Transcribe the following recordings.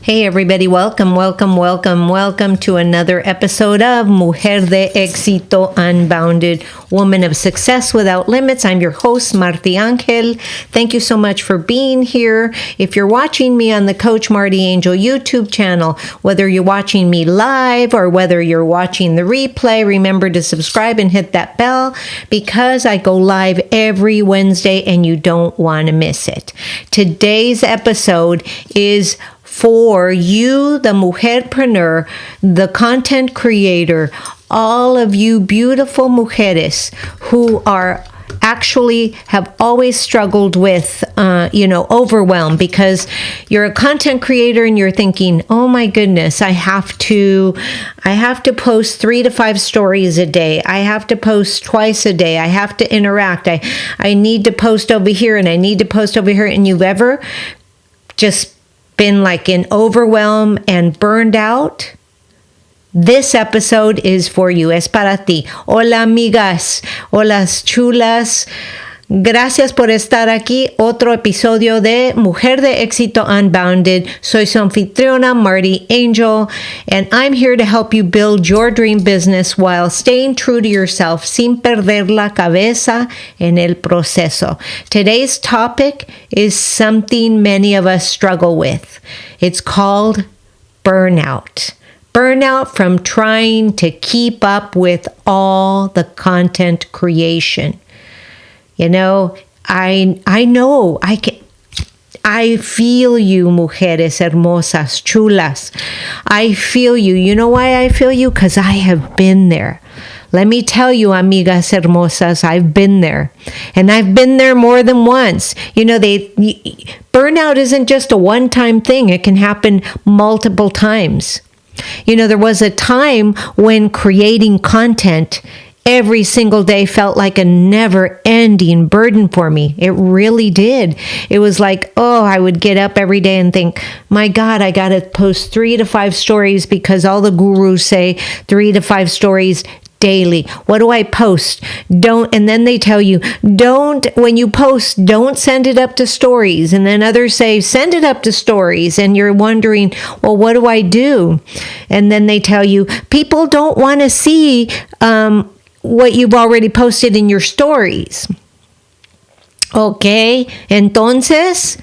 Hey everybody, welcome to another episode of Mujer de Exito, Unbounded, Woman of Success Without Limits. I'm your host, MartiAngel. Thank you so much for being here. If you're watching me on the Coach MartiAngel YouTube channel, whether you're watching me live or whether you're watching the replay, remember to subscribe and hit that bell because I go live every Wednesday and you don't want to miss it. Today's episode is for you, the mujerpreneur, the content creator, all of you beautiful mujeres who are actually have always struggled with, overwhelm because you're a content creator and you're thinking, oh my goodness, I have to post 3 to 5 stories a day. I have to post twice a day. I have to interact. I need to post over here and I need to post over here. And you've ever just been like in overwhelm and burned out? This episode is for you. Es para ti. Hola amigas, hola chulas. Gracias por estar aquí. Otro episodio de Mujer de Exito Unbounded. Soy su anfitriona, MartiAngel, and I'm here to help you build your dream business while staying true to yourself sin perder la cabeza en el proceso. Today's topic is something many of us struggle with. It's called burnout. Burnout from trying to keep up with all the content creation. You know, I feel you, mujeres hermosas, chulas. I feel you. You know why I feel you? Because I have been there. Let me tell you, amigas hermosas, I've been there. And I've been there more than once. You know, burnout isn't just a one-time thing. It can happen multiple times. You know, there was a time when creating content every single day felt like a never-ending burden for me. It really did. It was like, I would get up every day and think, my God, I got to post 3 to 5 stories because all the gurus say 3 to 5 stories daily. What do I post? And then they tell you, when you post, don't send it up to stories. And then others say, send it up to stories. And you're wondering, well, what do I do? And then they tell you, people don't want to see, what you've already posted in your stories. Okay, entonces,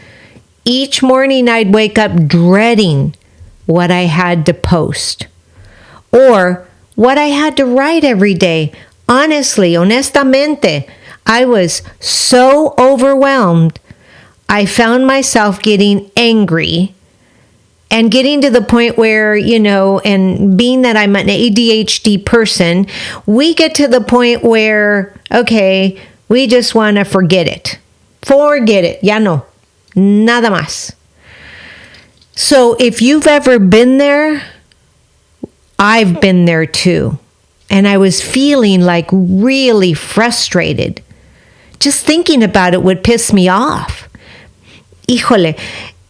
each morning I'd wake up dreading what I had to post or what I had to write every day. Honestamente, I was so overwhelmed. I found myself getting angry and getting to the point where, and being that I'm an ADHD person, we get to the point where, okay, we just want to forget it. Forget it. Ya no. Nada más. So if you've ever been there, I've been there too. And I was feeling like really frustrated. Just thinking about it would piss me off. Híjole.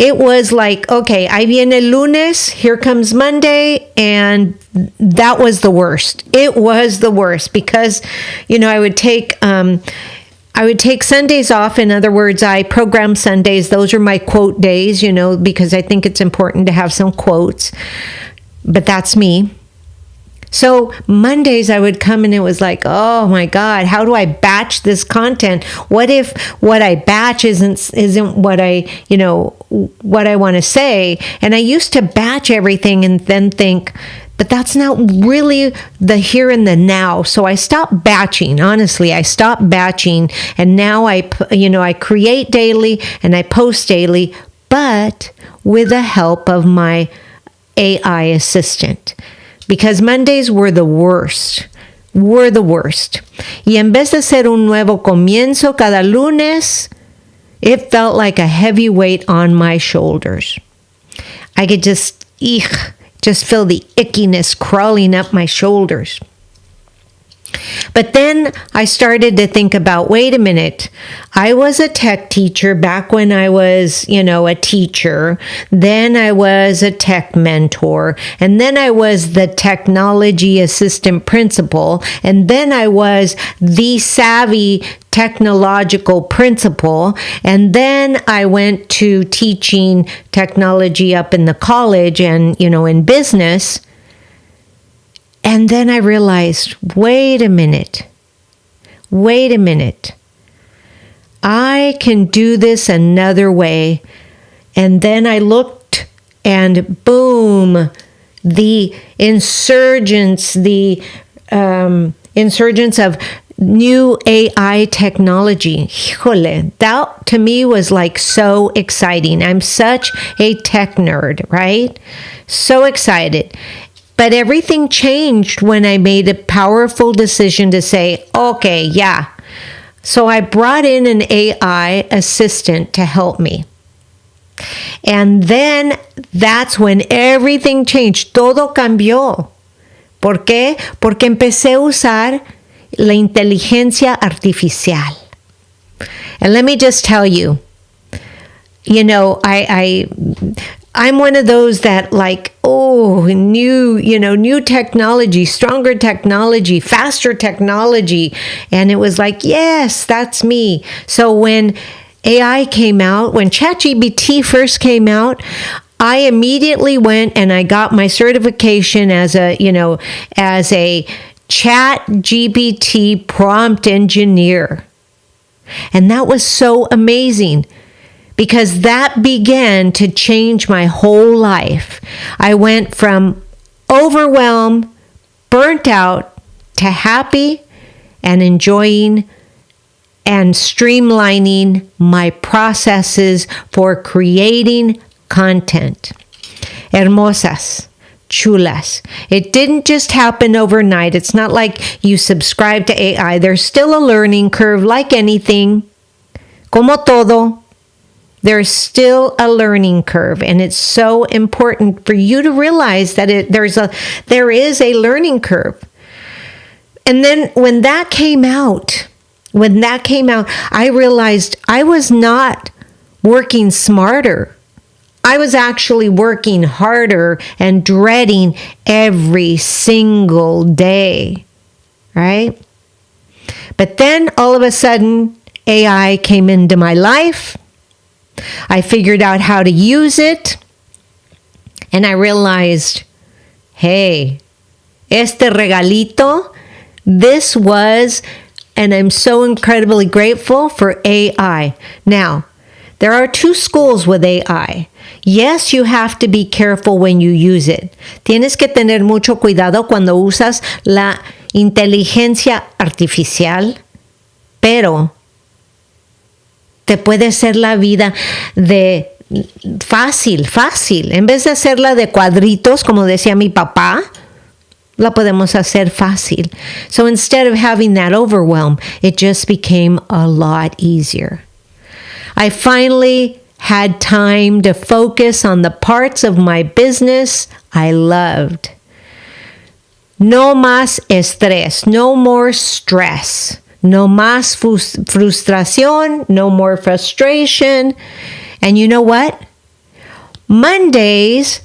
It was like, okay, ahí viene el lunes, here comes Monday, and that was the worst. It was the worst because, I would take Sundays off. In other words, I program Sundays. Those are my quote days, because I think it's important to have some quotes. But that's me. So Mondays I would come and it was like, oh my God, how do I batch this content? What if what I batch isn't what what I want to say? And I used to batch everything and then think, but that's not really the here and the now. So I stopped batching. Honestly, I stopped batching, and now I create daily and I post daily, but with the help of my AI assistant. Because Mondays were the worst. Y en vez de ser un nuevo comienzo cada lunes, it felt like a heavy weight on my shoulders. I could just feel the ickiness crawling up my shoulders. But then I started to think about, wait a minute, I was a tech teacher back when I was, a teacher. Then I was a tech mentor. And then I was the technology assistant principal. And then I was the savvy technological principal. And then I went to teaching technology up in the college and, in business. And then I realized, wait a minute. I can do this another way. And then I looked and boom, the insurgence of new AI technology. Híjole, that to me was like so exciting. I'm such a tech nerd, right? So excited. But everything changed when I made a powerful decision to say, okay, yeah. So I brought in an AI assistant to help me. And then that's when everything changed. Todo cambió. ¿Por qué? Porque empecé a usar la inteligencia artificial. And let me just tell you, I'm one of those that new technology, stronger technology, faster technology. And it was like, yes, that's me. So when AI came out, when ChatGPT first came out, I immediately went and I got my certification as a ChatGPT prompt engineer. And that was so amazing, because that began to change my whole life. I went from overwhelmed, burnt out, to happy and enjoying and streamlining my processes for creating content. Hermosas, chulas. It didn't just happen overnight. It's not like you subscribe to AI. There's still a learning curve like anything. Como todo. There's still a learning curve, and it's so important for you to realize that there is a learning curve. And then when that came out, I realized I was not working smarter. I was actually working harder and dreading every single day, right? But then all of a sudden, AI came into my life. I figured out how to use it, and I realized, hey, este regalito, this was, and I'm so incredibly grateful for AI. Now, there are two schools with AI. Yes, you have to be careful when you use it. Tienes que tener mucho cuidado cuando usas la inteligencia artificial, pero te puede hacer la vida de fácil. En vez de hacerla de cuadritos, como decía mi papá, la podemos hacer fácil. So instead of having that overwhelm, it just became a lot easier. I finally had time to focus on the parts of my business I loved. No más estrés, no more stress. No más frustración, no more frustration. And you know what? Mondays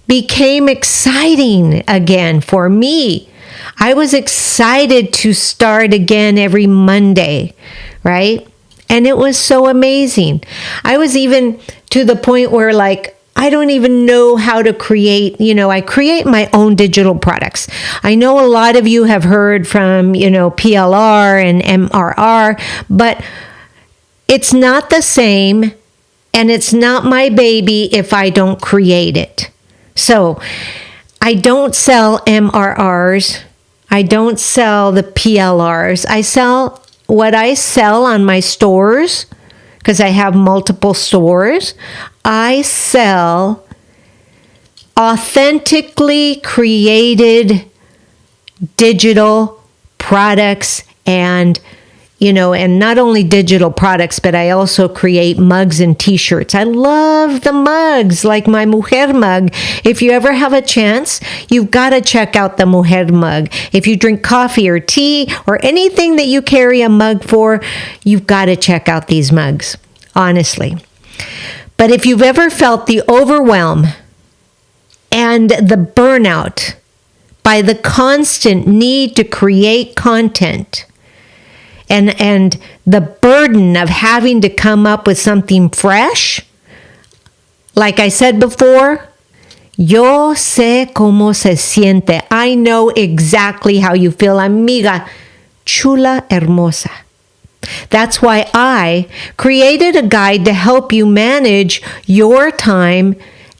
became exciting again for me. I was excited to start again every Monday, right? And it was so amazing. I was even to the point where I don't even know how to create, I create my own digital products. I know a lot of you have heard from, PLR and MRR, but it's not the same, and it's not my baby if I don't create it. So I don't sell MRRs. I don't sell the PLRs. I sell what I sell on my stores, because I have multiple stores. I sell authentically created digital products and and not only digital products, but I also create mugs and t-shirts. I love the mugs, like my Mujer mug. If you ever have a chance, you've got to check out the Mujer mug. If you drink coffee or tea or anything that you carry a mug for, you've got to check out these mugs, honestly. But if you've ever felt the overwhelm and the burnout by the constant need to create content, and the burden of having to come up with something fresh, like I said before, yo sé cómo se siente. I know exactly how you feel, amiga chula hermosa. That's why I created a guide to help you manage your time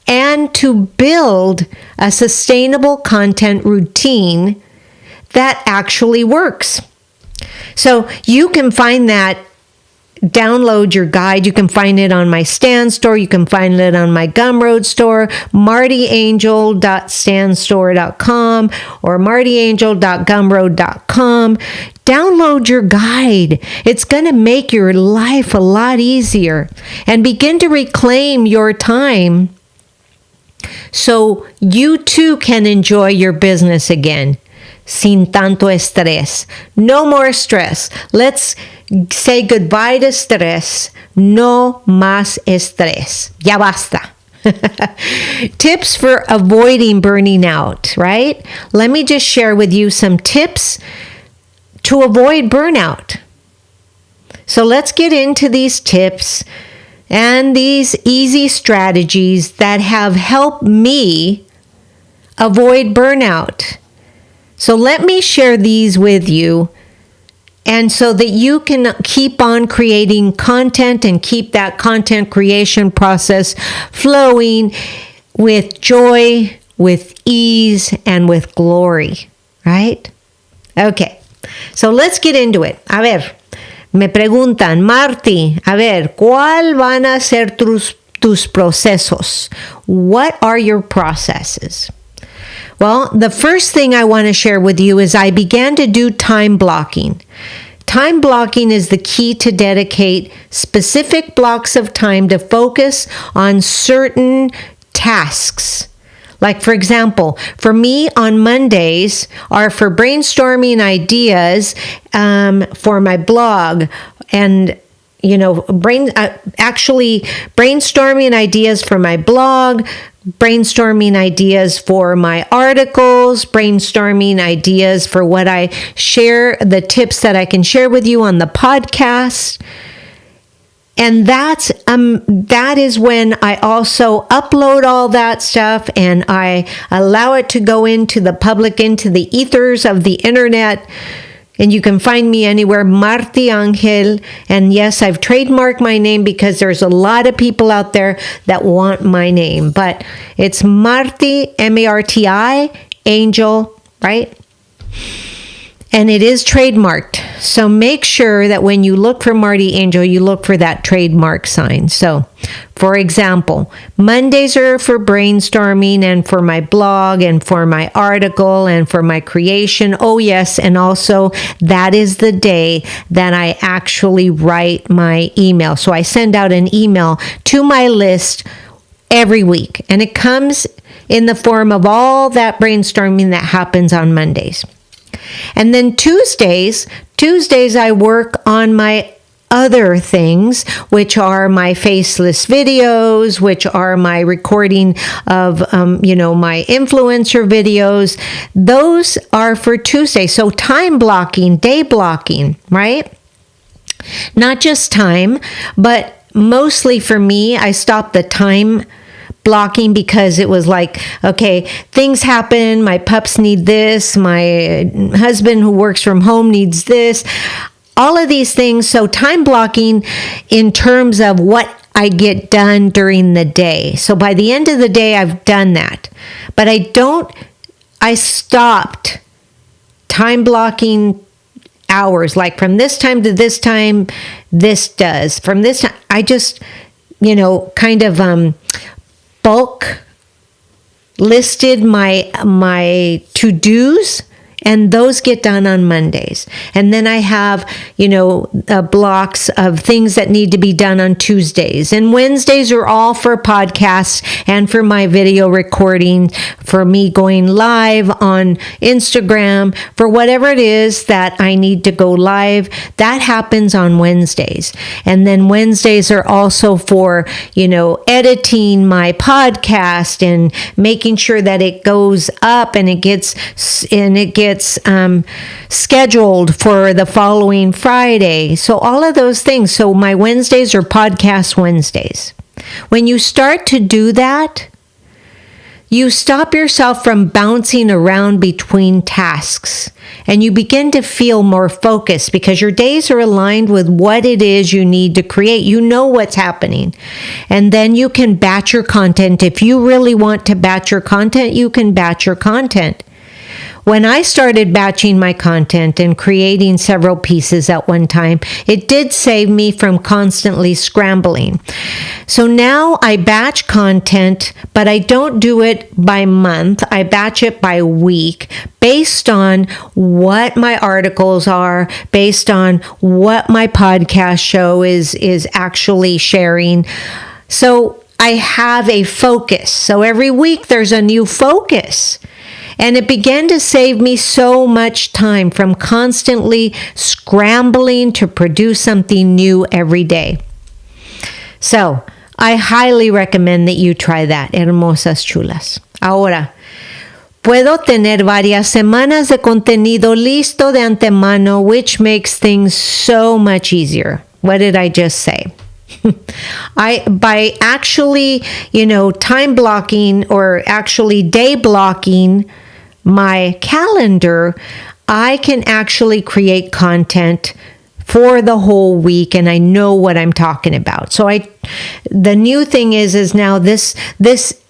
and to build a sustainable content routine that actually works. So you can find that, download your guide. You can find it on my Stan store. You can find it on my Gumroad store, MartiAngel.stan.store.com or MartiAngel.gumroad.com. Download your guide. It's going to make your life a lot easier, and begin to reclaim your time so you too can enjoy your business again. Sin tanto estrés. No more stress. Let's say goodbye to stress. No más estrés. Ya basta. Tips for avoiding burning out, right? Let me just share with you some tips to avoid burnout. So let's get into these tips and these easy strategies that have helped me avoid burnout. So let me share these with you, and so that you can keep on creating content and keep that content creation process flowing with joy, with ease, and with glory, right? Okay, so let's get into it. A ver, me preguntan, Marti, a ver, ¿cuál van a ser tus procesos? What are your processes? Well, the first thing I want to share with you is I began to do time blocking. Time blocking is the key to dedicate specific blocks of time to focus on certain tasks. Like, for example, for me on Mondays are for brainstorming ideas for my blog, and actually brainstorming ideas for my blog, brainstorming ideas for my articles, brainstorming ideas for what I share, the tips that I can share with you on the podcast. And that is when I also upload all that stuff and I allow it to go into the public, into the ethers of the internet. And you can find me anywhere, MartiAngel. And yes, I've trademarked my name because there's a lot of people out there that want my name. But it's Marti, M-A-R-T-I, Angel, right? And it is trademarked. So make sure that when you look for MartiAngel, you look for that trademark sign. So, for example, Mondays are for brainstorming and for my blog and for my article and for my creation. Oh, yes. And also, that is the day that I actually write my email. So I send out an email to my list every week. And it comes in the form of all that brainstorming that happens on Mondays. And then Tuesdays I work on my other things, which are my faceless videos, which are my recording of, my influencer videos. Those are for Tuesday. So time blocking, day blocking, right? Not just time, but mostly for me, I stopped the time blocking because it was like, okay, things happen, my pups need this, my husband who works from home needs this, all of these things. So time blocking in terms of what I get done during the day. So by the end of the day, I've done that. But I stopped time blocking hours, like from this time to this time, this does. From this time, I just, kind of bulk listed my to-dos And those get done on Mondays. And then I have, blocks of things that need to be done on Tuesdays. And Wednesdays are all for podcasts and for my video recording, for me going live on Instagram, for whatever it is that I need to go live. That happens on Wednesdays. And then Wednesdays are also for, editing my podcast and making sure that it goes up and it gets scheduled for the following Friday. So all of those things. So my Wednesdays are podcast Wednesdays. When you start to do that, you stop yourself from bouncing around between tasks and you begin to feel more focused because your days are aligned with what it is you need to create. You know what's happening. And then you can batch your content. If you really want to batch your content, you can batch your content. When I started batching my content and creating several pieces at one time, it did save me from constantly scrambling. So now I batch content, but I don't do it by month. I batch it by week based on what my articles are, based on what my podcast show is actually sharing. So I have a focus. So every week there's a new focus. And it began to save me so much time from constantly scrambling to produce something new every day. So, I highly recommend that you try that, hermosas chulas. Ahora, puedo tener varias semanas de contenido listo de antemano, which makes things so much easier. What did I just say? By actually, time blocking or actually day blocking my calendar, I can actually create content for the whole week and I know what I'm talking about. So the new thing is now this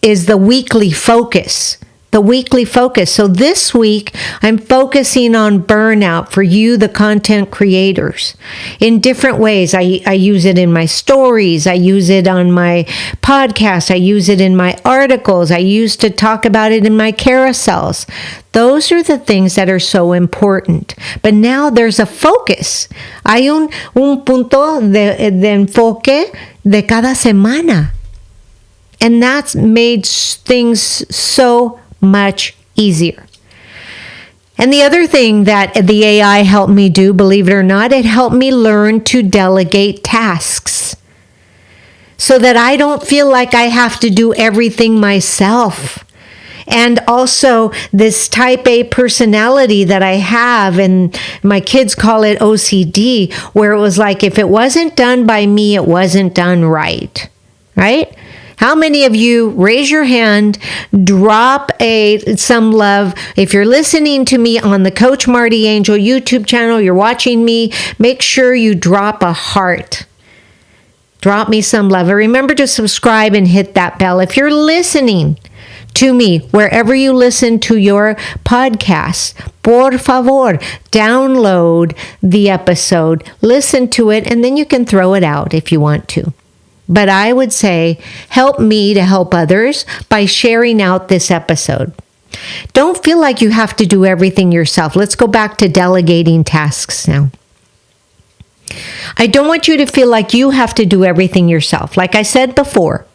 is the weekly focus. The weekly focus. So this week, I'm focusing on burnout for you, the content creators, in different ways. I use it in my stories. I use it on my podcast. I use it in my articles. I used to talk about it in my carousels. Those are the things that are so important. But now there's a focus. Hay un punto de enfoque de cada semana. And that's made things so much easier. And the other thing that the AI helped me do, believe it or not, it helped me learn to delegate tasks so that I don't feel like I have to do everything myself. And also this type A personality that I have, and my kids call it OCD, where it was like, if it wasn't done by me, it wasn't done right? How many of you, raise your hand, drop some love. If you're listening to me on the Coach MartiAngel YouTube channel, you're watching me, make sure you drop a heart. Drop me some love. And remember to subscribe and hit that bell. If you're listening to me, wherever you listen to your podcast, por favor, download the episode, listen to it, and then you can throw it out if you want to. But I would say, help me to help others by sharing out this episode. Don't feel like you have to do everything yourself. Let's go back to delegating tasks now. I don't want you to feel like you have to do everything yourself. Like I said before,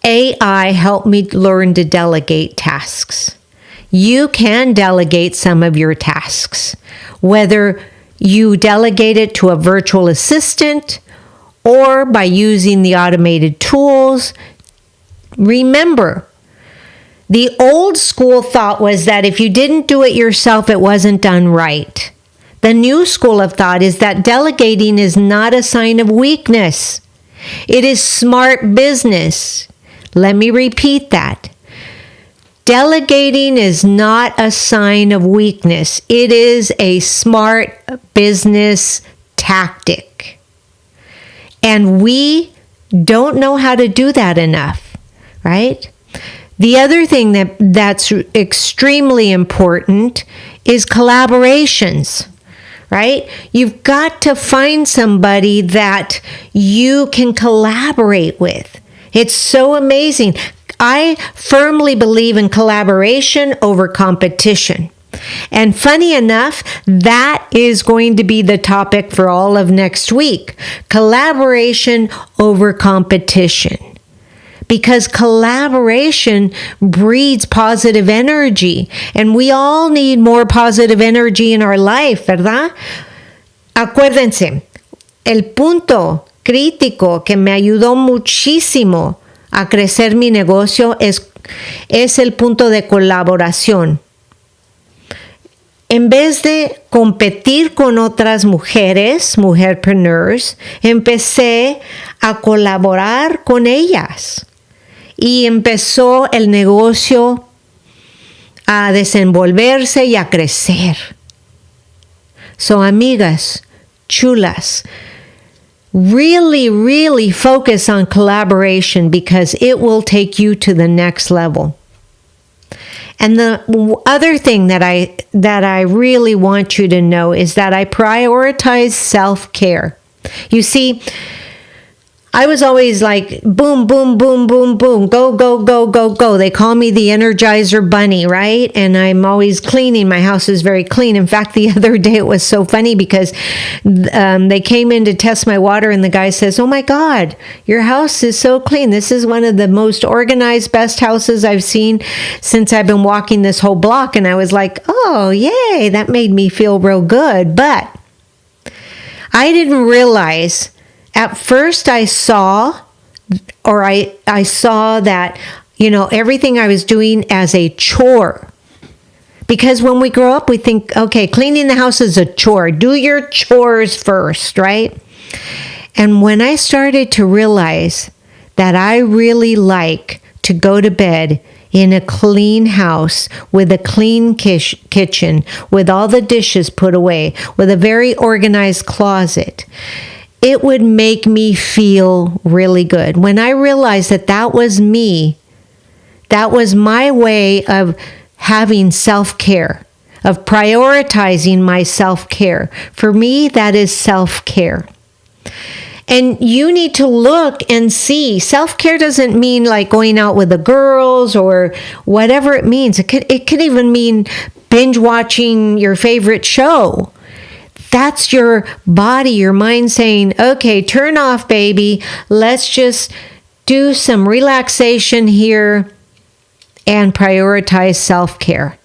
AI helped me learn to delegate tasks. You can delegate some of your tasks, whether you delegate it to a virtual assistant or by using the automated tools. Remember, the old school thought was that if you didn't do it yourself, it wasn't done right. The new school of thought is that delegating is not a sign of weakness. It is smart business. Let me repeat that. Delegating is not a sign of weakness. It is a smart business tactic. And we don't know how to do that enough, right? The other thing that's extremely important is collaborations, right? You've got to find somebody that you can collaborate with. It's so amazing. I firmly believe in collaboration over competition. And funny enough, that is going to be the topic for all of next week. Collaboration over competition. Because collaboration breeds positive energy. And we all need more positive energy in our life, ¿verdad? Acuérdense, el punto crítico que me ayudó muchísimo a crecer mi negocio es el punto de colaboración. En vez de competir con otras mujeres, mujerpreneurs, empecé a colaborar con ellas. Y empezó el negocio a desenvolverse y a crecer. So, amigas, chulas, really focus on collaboration because it will take you to the next level. And the other thing that I really want you to know is that I prioritize self-care. You see, I was always like, boom, boom, boom, boom, boom, go, go, go, go, go. They call me the Energizer Bunny, right? And I'm always cleaning. My house is very clean. In fact, the other day it was so funny because they came in to test my water and the guy says, oh my God, your house is so clean. This is one of the most organized, best houses I've seen since I've been walking this whole block. And I was like, oh, yay, that made me feel real good. But I didn't realize. At first I saw that, everything I was doing as a chore. Because when we grow up, we think, okay, cleaning the house is a chore. Do your chores first, right? And when I started to realize that I really like to go to bed in a clean house with a clean kitchen, with all the dishes put away, with a very organized closet, it would make me feel really good. When I realized that was me, that was my way of having self-care, of prioritizing my self-care. For me, that is self-care. And you need to look and see. Self-care doesn't mean like going out with the girls or whatever it means. It could even mean binge watching your favorite show. That's your body, your mind saying, okay, turn off, baby. Let's just do some relaxation here and prioritize self-care.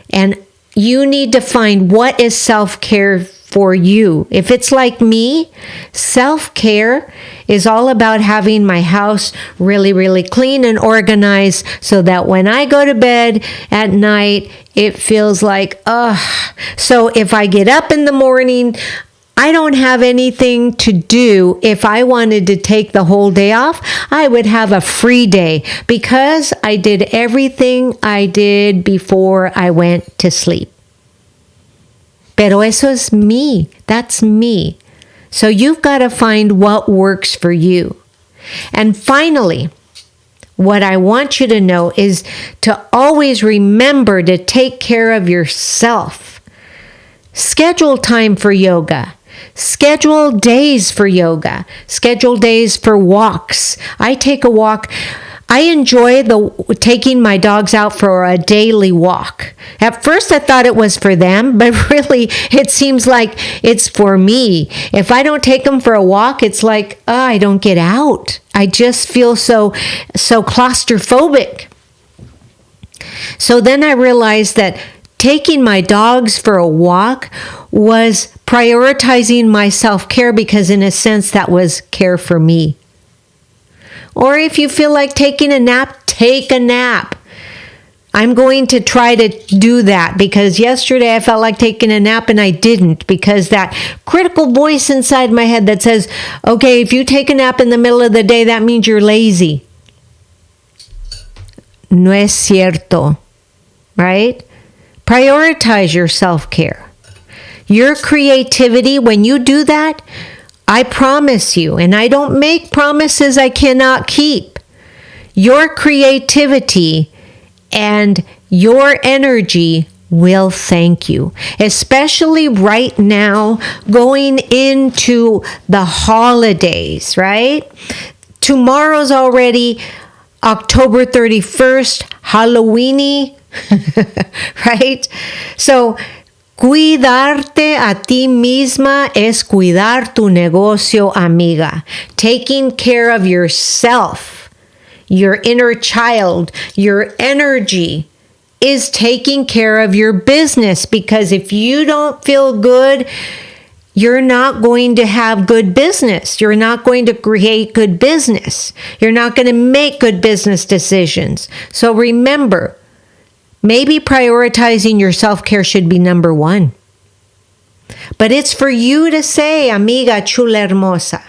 And you need to find what is self-care for you. If it's like me, self-care is all about having my house really, really clean and organized so that when I go to bed at night, it feels like, So if I get up in the morning, I don't have anything to do. If I wanted to take the whole day off, I would have a free day because I did everything I did before I went to sleep. Pero eso es me. That's me. So you've got to find what works for you. And finally, what I want you to know is to always remember to take care of yourself. Schedule time for yoga. Schedule days for yoga. Schedule days for walks. I take a walk. I enjoy taking my dogs out for a daily walk. At first I thought it was for them, but really it seems like it's for me. If I don't take them for a walk, it's like, I don't get out. I just feel so claustrophobic. So then I realized that taking my dogs for a walk was prioritizing my self-care because in a sense that was care for me. Or if you feel like taking a nap, take a nap. I'm going to try to do that because yesterday I felt like taking a nap and I didn't because that critical voice inside my head that says, okay, if you take a nap in the middle of the day, that means you're lazy. No es cierto, right? Prioritize your self-care. Your creativity, when you do that, I promise you, and I don't make promises I cannot keep. Your creativity and your energy will thank you, especially right now going into the holidays, right? Tomorrow's already October 31st, Halloweeny. right? So, cuidarte a ti misma es cuidar tu negocio, amiga. Taking care of yourself, your inner child, your energy is taking care of your business, because if you don't feel good, you're not going to have good business. You're not going to create good business. You're not going to make good business decisions. So remember, maybe prioritizing your self-care should be number one. But it's for you to say, amiga chula hermosa.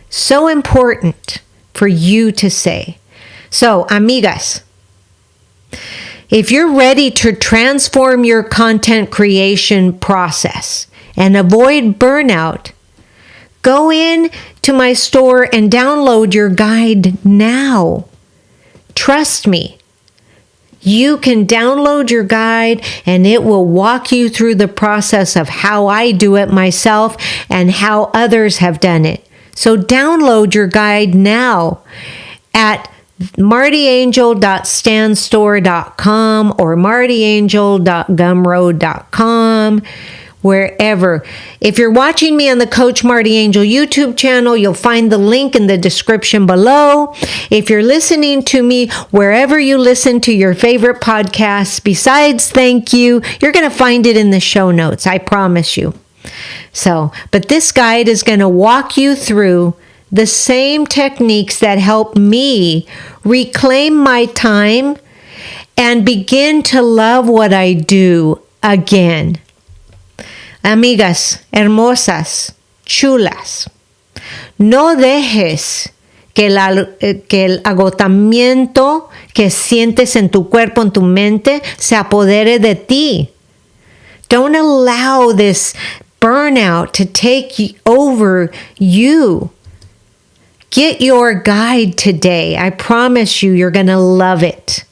So important for you to say. So, amigas, if you're ready to transform your content creation process and avoid burnout, go in to my store and download your guide now. Trust me. You can download your guide and it will walk you through the process of how I do it myself and how others have done it. So download your guide now at MartiAngel.StanStore.com or MartiAngel.𝗬𝗢𝗣𝗢𝗥, wherever. If you're watching me on the Coach MartiAngel YouTube channel, you'll find the link in the description below. If you're listening to me wherever you listen to your favorite podcasts, besides thank you, you're going to find it in the show notes. I promise you. So, but this guide is going to walk you through the same techniques that help me reclaim my time and begin to love what I do again. Amigas, hermosas, chulas, no dejes que el agotamiento que sientes en tu cuerpo, en tu mente, se apodere de ti. Don't allow this burnout to take over you. Get your guide today. I promise you, you're going to love it.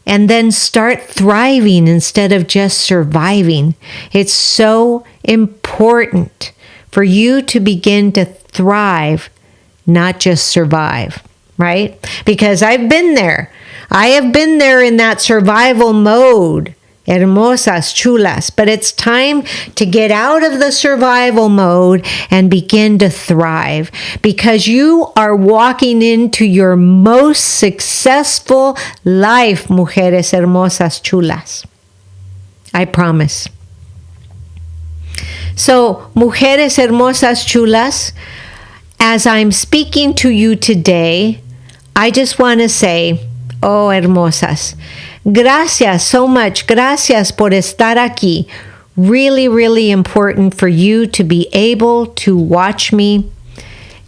And then start thriving instead of just surviving. It's so important for you to begin to thrive, not just survive, right? Because I've been there. I have been there in that survival mode. Hermosas, chulas. But it's time to get out of the survival mode and begin to thrive, because you are walking into your most successful life, mujeres hermosas, chulas. I promise. So, mujeres hermosas, chulas, as I'm speaking to you today, I just want to say, oh, hermosas, gracias so much. Gracias por estar aquí. Really, really important for you to be able to watch me.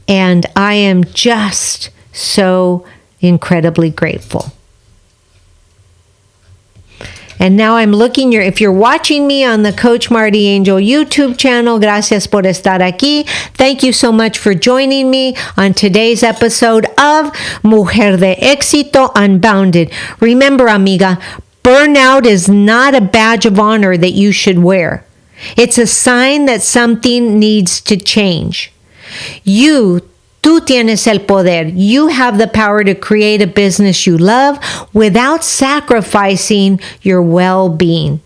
And I am just so incredibly grateful. And now I'm looking, if you're watching me on the Coach MartiAngel YouTube channel, gracias por estar aquí. Thank you so much for joining me on today's episode of Mujer de Exito Unbounded. Remember, amiga, burnout is not a badge of honor that you should wear. It's a sign that something needs to change. Tú tienes el poder. You have the power to create a business you love without sacrificing your well-being.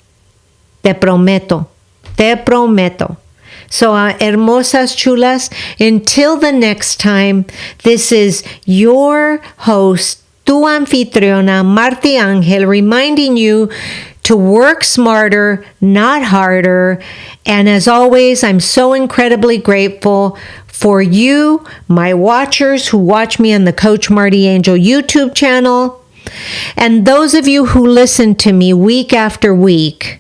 Te prometo. Te prometo. So, hermosas, chulas, until the next time, this is your host, tu anfitriona, MartiAngel, reminding you to work smarter, not harder. And as always, I'm so incredibly grateful for you, my watchers who watch me on the Coach MartiAngel YouTube channel, and those of you who listen to me week after week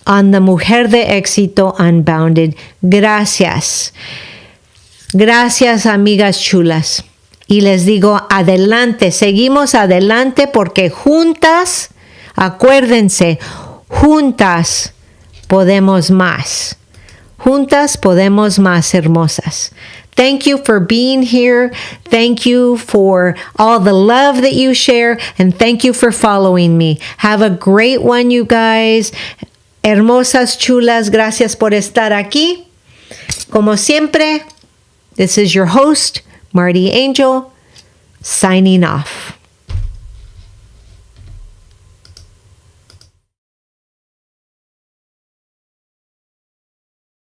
on the Mujer de Exito Unbounded. Gracias. Gracias, amigas chulas. Y les digo, adelante, seguimos adelante, porque juntas, acuérdense, juntas podemos más. Juntas podemos más, hermosas. Thank you for being here. Thank you for all the love that you share. And thank you for following me. Have a great one, you guys. Hermosas, chulas, gracias por estar aquí. Como siempre, this is your host, MartiAngel, signing off.